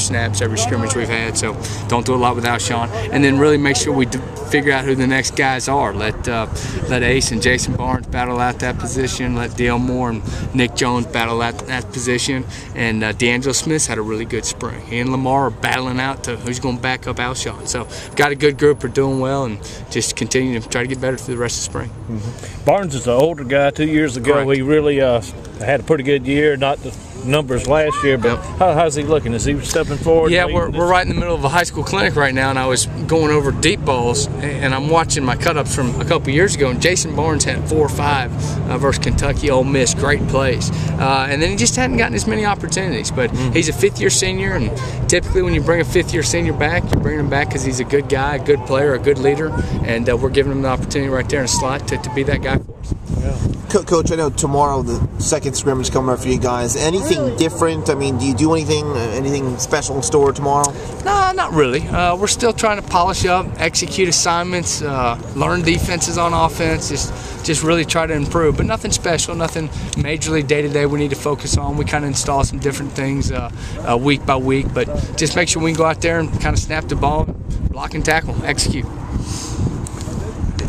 snaps, every scrimmage we've had. So don't do a lot without Sean. And then really make sure we figure out who the next guys are. Let Ace and Jason Barnes battle out that position. Let Dale Moore and Nick Jones battle out that position. And D'Angelo Smith's had a really good spring. He and Lamar are battling out to who's going to back up Alshon. So got a good group. We're doing well, and just continue to try to get better through the rest of the spring. Barnes is an older guy. 2 years ago, Correct. He really had a pretty good year. Not the numbers last year, but how's he looking? Is he stepping forward? Yeah, we're right in the middle of a high school clinic right now, and I was going over deep balls, and I'm watching my cut-ups from a couple years ago, and Jason Barnes had 4 or 5 versus Kentucky, Ole Miss, great plays. And then he just hadn't gotten as many opportunities, but he's a fifth-year senior, and typically when you bring a fifth-year senior back, you're bringing him back because he's a good guy, a good player, a good leader, and we're giving him the opportunity right there in the slot to be that guy for us. Coach, I know tomorrow the second scrimmage coming up for you guys. Anything different? I mean, do you do anything special in store tomorrow? No, not really. We're still trying to polish up, execute assignments, learn defenses on offense, just really try to improve. But nothing special, nothing majorly day-to-day we need to focus on. We kind of install some different things week by week, but just make sure we can go out there and kind of snap the ball, block and tackle, execute.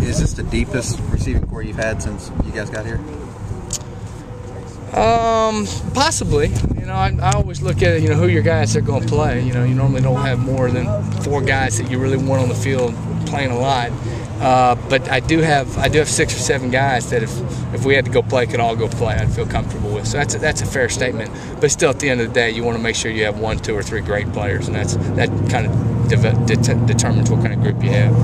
Is this the deepest receiving core you've had since you guys got here? Possibly. You know, I always look at it, you know, who your guys are going to play. You know, you normally don't have more than 4 guys that you really want on the field playing a lot. But I do have 6 or 7 guys that if we had to go play, could all go play. I'd feel comfortable with. So that's a fair statement. But still, at the end of the day, you want to make sure you have 1, 2, or 3 great players, and that kind of determines what kind of group you have.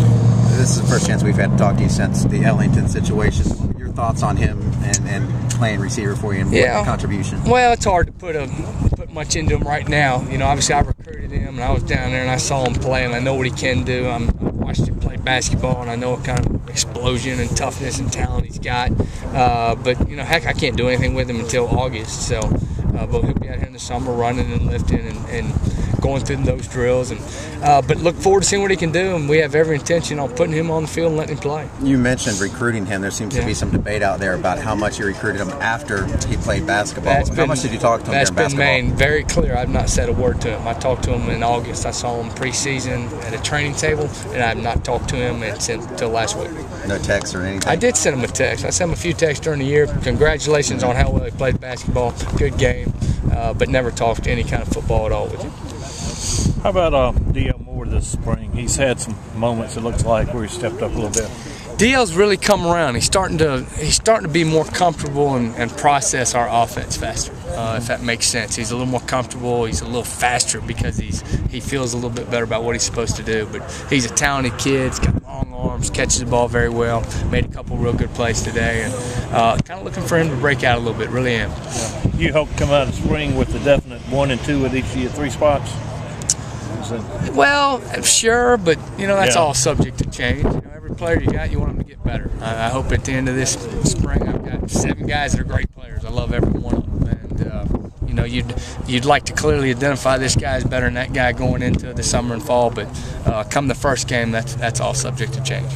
This is the first chance we've had to talk to you since the Ellington situation. Your thoughts on him and playing receiver for you and what contribution? Well, it's hard to put much into him right now. You know, obviously I recruited him, and I was down there and I saw him play, and I know what he can do. I've watched him play basketball, and I know what kind of explosion and toughness and talent he's got. But you know, heck, I can't do anything with him until August. So, but he'll be out here in the summer running and lifting and going through those drills, and but look forward to seeing what he can do, and we have every intention on putting him on the field and letting him play. You mentioned recruiting him. There seems to be some debate out there about how much you recruited him after he played basketball. How much did you talk to him during basketball? That's been made very clear. I've not said a word to him. I talked to him in August. I saw him preseason at a training table, and I have not talked to him until last week. No text or anything? I did send him a text. I sent him a few texts during the year. Congratulations on how well he played basketball. Good game, but never talked any kind of football at all with him. How about D.L. Moore this spring? He's had some moments, it looks like, where he stepped up a little bit. D.L.'s really come around. He's starting to be more comfortable and process our offense faster, if that makes sense. He's a little more comfortable. He's a little faster because he feels a little bit better about what he's supposed to do. But he's a talented kid. He's got long arms, catches the ball very well. Made a couple real good plays today, and kind of looking for him to break out a little bit. Really am. Yeah. You hope to come out of spring with the definite 1 and 2 at each of your 3 spots? Well, sure, but you know that's all subject to change. You know, every player you got, you want them to get better. I hope at the end of this spring, I've got 7 guys that are great players. I love every one of them, and you know, you'd like to clearly identify this guy is better than that guy going into the summer and fall. But come the first game, that's all subject to change.